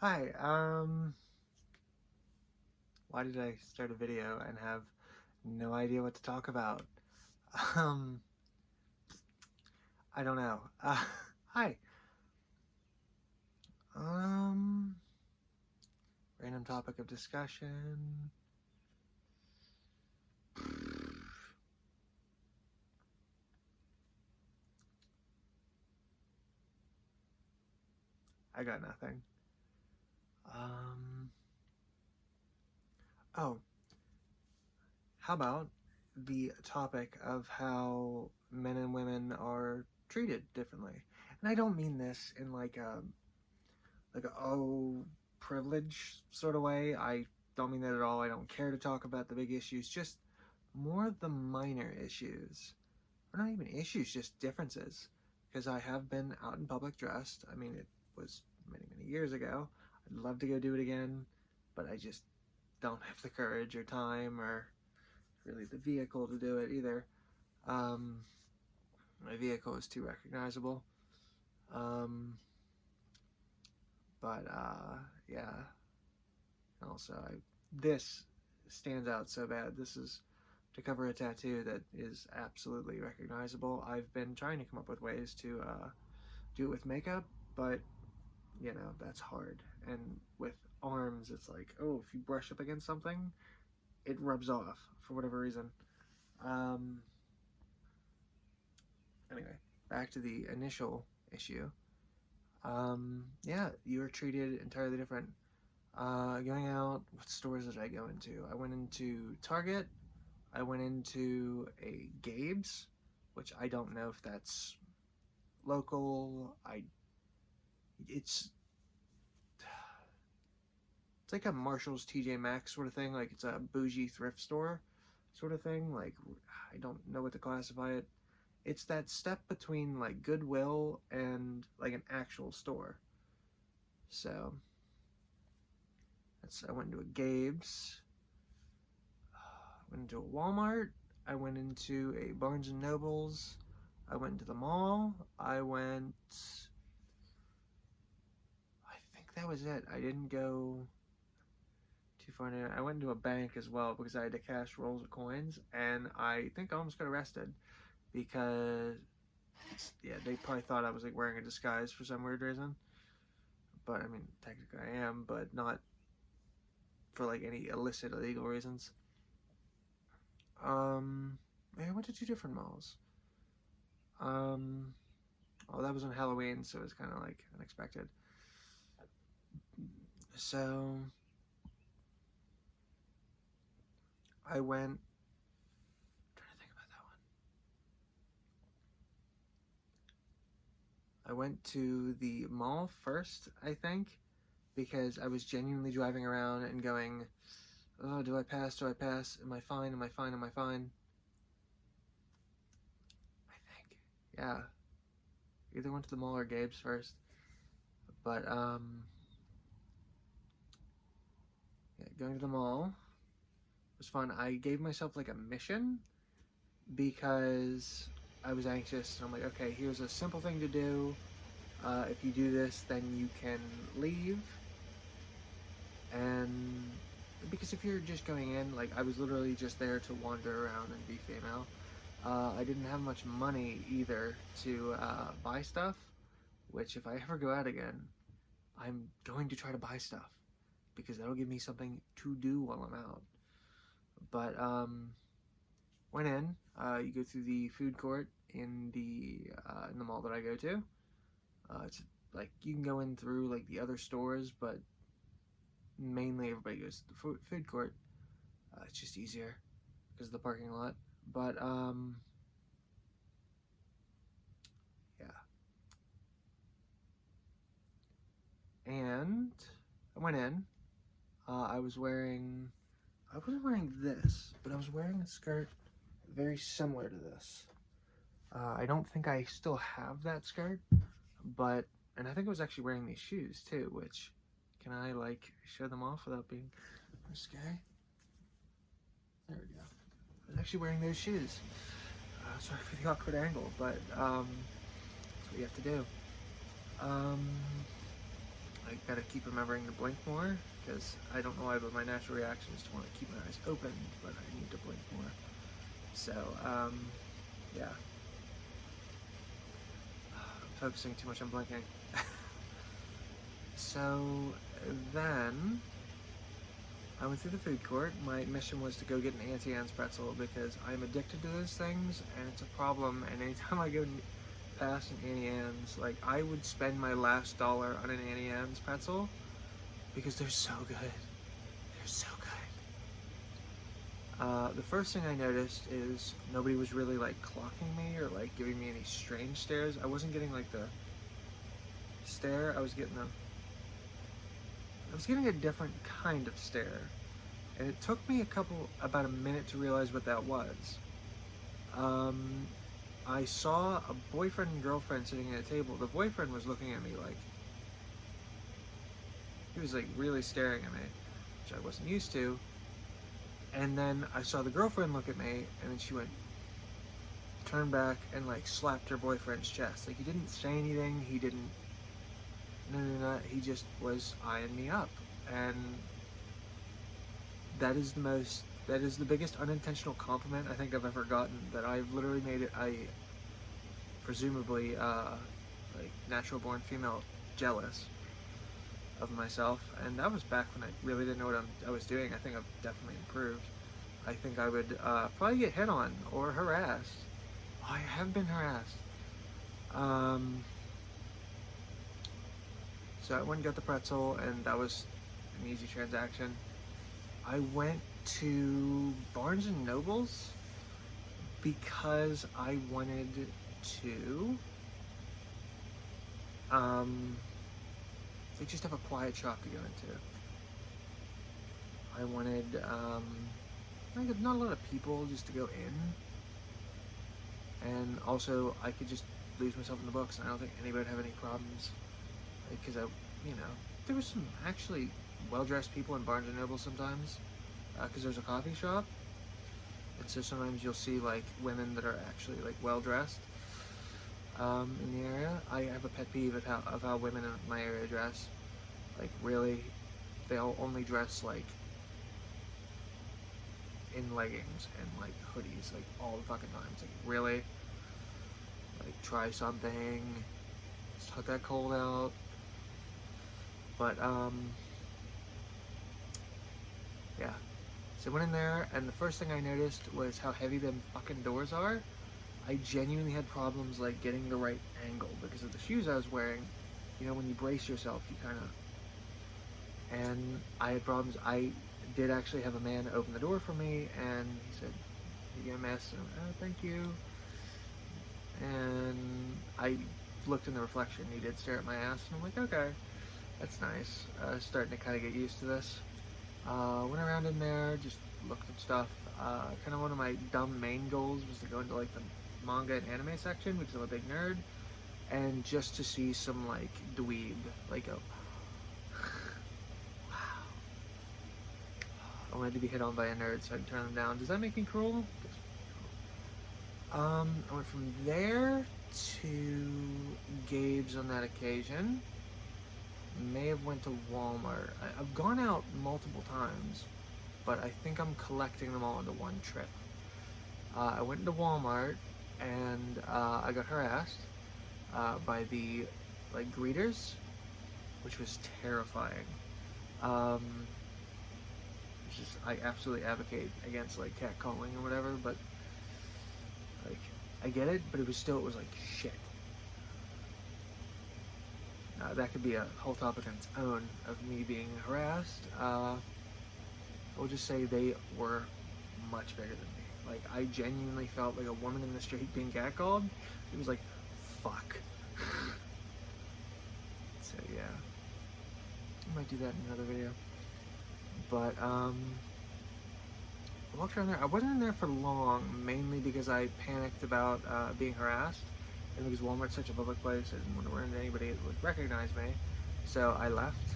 Hi, why did I start a video and have no idea what to talk about? Um, I don't know. Hi. Um, Random topic of discussion. I got nothing. Um, oh, how about the topic of how men and women are treated differently? And I don't mean this in like a privilege sort of way. I don't mean that at all. I don't care to talk about the big issues, just more of the minor issues. Or not even issues, just differences. Because I have been out in public dressed. I mean, it was many, many years ago. I'd love to go do it again, but I just don't have the courage or time or really the vehicle to do it either. Um, my vehicle is too recognizable. Um, but yeah. Also, this stands out so bad. This is to cover a tattoo that is absolutely recognizable. I've been trying to come up with ways to do it with makeup, but that's hard. And with arms, it's like, oh, if you brush up against something, it rubs off for whatever reason. Um, anyway, back to the initial issue. Yeah, you were treated entirely different. Going out, what stores did I go into? I went into Target. I went into a Gabe's, which I don't know if that's local. It's it's like a Marshall's, TJ Maxx sort of thing. Like it's a bougie thrift store sort of thing. Like I don't know what to classify it. It's that step between like Goodwill and like an actual store. So I went into a Gabe's. I went into a Walmart. I went into a Barnes and Nobles. I went to the mall. I think that was it. I didn't go too far in. I went into a bank as well because I had to cash rolls of coins, and I think I almost got arrested because yeah, they probably thought I was like wearing a disguise for some weird reason. But I mean, technically I am, but not for like any illicit, illegal reasons. I went to two different malls. Um, oh, that was on Halloween, so it was kind of like unexpected. So I went. I'm trying to think about that one. I went to the mall first, I think, because I was genuinely driving around and going, "Oh, do I pass? Do I pass? Am I fine? Am I fine? Am I fine?" I think, yeah. Either went to the mall or Gabe's first, but yeah, going to the mall was fun. I gave myself like a mission because I was anxious. I'm like, okay, here's a simple thing to do. If you do this, then you can leave. And because if you're just going in, like I was literally just there to wander around and be female. I didn't have much money either to buy stuff, which if I ever go out again, I'm going to try to buy stuff because that'll give me something to do while I'm out. But went in. You go through the food court in the mall that I go to. It's like you can go in through like the other stores, but mainly everybody goes to the food court. It's just easier because of the parking lot. But yeah, and I went in. I was wearing. I wasn't wearing this, but I was wearing a skirt very similar to this. I don't think I still have that skirt, but and I think I was actually wearing these shoes too. Which can I like show them off without being risque? There we go. I was actually wearing those shoes. Sorry for the awkward angle, but that's what you have to do. Um, I gotta keep remembering to blink more, because I don't know why, but my natural reaction is to want to keep my eyes open, but I need to blink more. So, yeah. I'm focusing too much on blinking. So, then, I went through the food court. My mission was to go get an Auntie Anne's pretzel, because I'm addicted to those things, and it's a problem, and anytime I go past an Auntie Anne's, like, I would spend my last dollar on an Auntie Anne's pretzel, because they're so good. They're so good. The first thing I noticed is nobody was really like clocking me or like giving me any strange stares. I wasn't getting like the stare. I was getting a different kind of stare, and it took me about a minute to realize what that was. I saw a boyfriend and girlfriend sitting at a table. The boyfriend was looking at me like, he was like really staring at me, which I wasn't used to. And then I saw the girlfriend look at me, and then she went, turned back and like slapped her boyfriend's chest. Like, he didn't say anything, he didn't, no, he just was eyeing me up. And that is the biggest unintentional compliment I think I've ever gotten, that I've literally made it presumably like natural born female jealous of myself. And that was back when I really didn't know what I was doing. I think I've definitely improved. I think I would probably get hit on or harassed. Oh, I have been harassed. So I went and got the pretzel, and that was an easy transaction. I went to Barnes and Noble's because I wanted to they just have a quiet shop to go into. I wanted like not a lot of people, just to go in, and also I could just lose myself in the books, and I don't think anybody would have any problems, because there was some actually well-dressed people in Barnes and Noble sometimes, because there's a coffee shop, and so sometimes you'll see like women that are actually like well-dressed in the area. I have a pet peeve of how women in my area dress. Like, really, they all only dress like in leggings and like hoodies like all the fucking times. Like, really, like, try something. It's not that cold out. But yeah. So I went in there, and the first thing I noticed was how heavy them fucking doors are. I genuinely had problems like getting the right angle because of the shoes I was wearing. You know, when you brace yourself, you kind of. And I had problems. I did actually have a man open the door for me, and he said, "You gonna miss?" And I went, "Oh, thank you." And I looked in the reflection. He did stare at my ass, and I'm like, "Okay, that's nice." Starting to kind of get used to this. Went around in there, just looked at stuff. Kind of one of my dumb main goals was to go into like the manga and anime section, because I'm a big nerd, and just to see some like dweeb, like a I wanted to be hit on by a nerd, so I'd turn them down. Does that make me cruel? I went from there to Gabe's on that occasion. May have went to Walmart. I've gone out multiple times, but I think I'm collecting them all into one trip. I went into Walmart, and I got harassed by the like greeters, which was terrifying. I absolutely advocate against like catcalling or whatever, but like I get it, but it was like shit. That could be a whole topic on its own of me being harassed. I will just say they were much bigger than me. Like, I genuinely felt like a woman in the street being catcalled. It was like, fuck. So yeah, I might do that in another video. But I walked around there. I wasn't in there for long, mainly because I panicked about being harassed, and because Walmart's such a public place, I didn't want to run into anybody that would recognize me. So I left.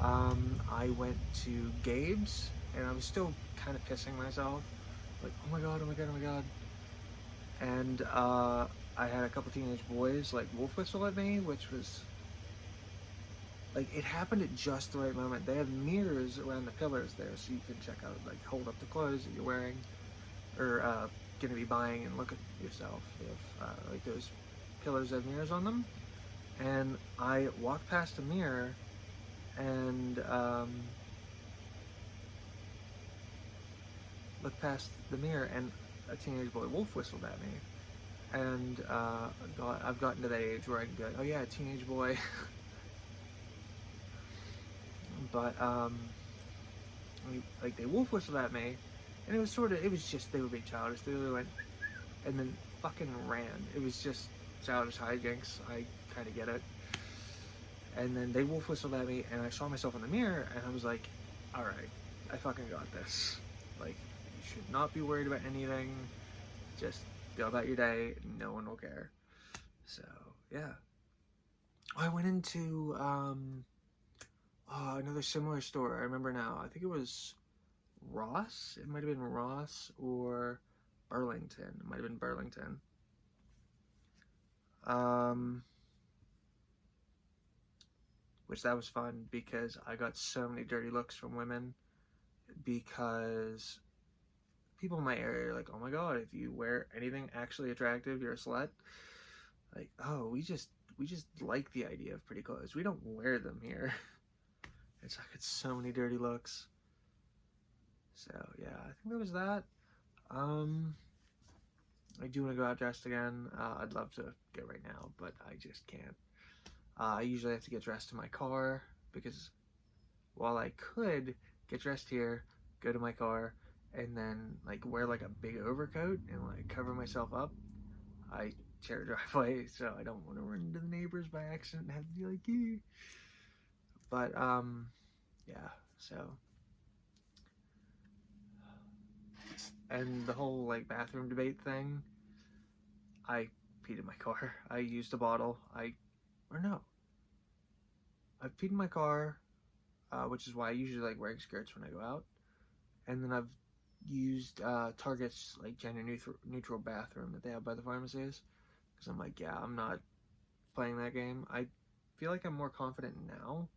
I went to Gabe's, and I was still kind of pissing myself, like, oh my god, oh my god, oh my god. And I had a couple teenage boys like wolf whistle at me, which was like it happened at just the right moment. They have mirrors around the pillars there, so you can check out, like, hold up the clothes that you're wearing or gonna be buying and look at yourself. They have like those pillars that have mirrors on them. And I walked past a mirror and looked past the mirror, and a teenage boy wolf whistled at me. And I've gotten to that age where I can be like, oh yeah, teenage boy. But like they wolf whistled at me, and it was just, they were being childish. They really went and then fucking ran. It was just childish hijinks. I kind of get it. And then they wolf whistled at me, and I saw myself in the mirror, and I was like, all right, I fucking got this. Like, you should not be worried about anything. Just go about your day. No one will care. So yeah, I went into another similar store. I remember now. I think it was Ross. It might have been Ross or Burlington. It might have been Burlington. Which that was fun because I got so many dirty looks from women, because people in my area are like, oh my god, if you wear anything actually attractive, you're a slut. Like, oh, we just like the idea of pretty clothes. We don't wear them here. It's like, it's so many dirty looks. So yeah, I think that was that. I do want to go out dressed again. I'd love to go right now, but I just can't. I usually have to get dressed in my car, because while I could get dressed here, go to my car, and then like wear like a big overcoat and like cover myself up, I share a driveway, so I don't want to run into the neighbors by accident and have to be like, eh. But yeah. So, and the whole like bathroom debate thing, I peed in my car. I used a bottle. Or no, I've peed in my car, which is why I usually like wearing skirts when I go out. And then I've used Target's like gender neutral bathroom that they have by the pharmacies, because I'm like, yeah, I'm not playing that game. I feel like I'm more confident now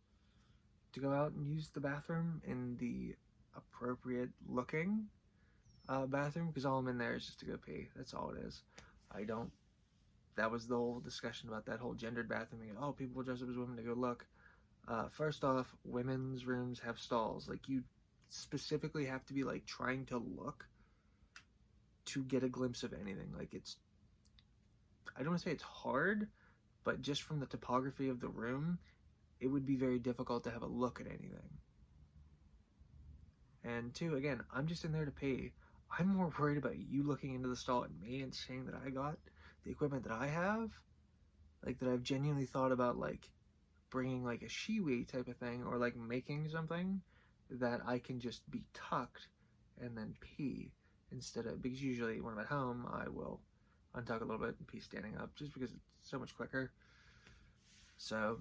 to go out and use the bathroom in the appropriate looking bathroom, because all I'm in there is just to go pee. That's all it is. I don't. That was the whole discussion about that whole gendered bathroom. Oh, people dress up as women to go look. First off, women's rooms have stalls. Like, you specifically have to be like trying to look to get a glimpse of anything. Like, it's, I don't want to say it's hard, but just from the topography of the room, it would be very difficult to have a look at anything. And two, again, I'm just in there to pee. I'm more worried about you looking into the stall at me and saying that I got the equipment that I have, like that I've genuinely thought about, like bringing like a shiwi type of thing, or like making something that I can just be tucked and then pee, instead of, because usually when I'm at home I will untuck a little bit and pee standing up, just because it's so much quicker. So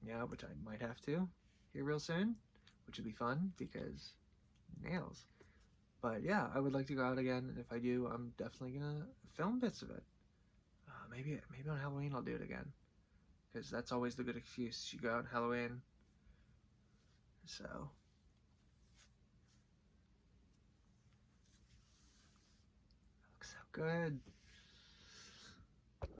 yeah, which I might have to here real soon, which would be fun because nails. But yeah, I would like to go out again, and if I do, I'm definitely gonna film bits of it. Maybe on Halloween I'll do it again, because that's always the good excuse. You go out on Halloween. So looks so good.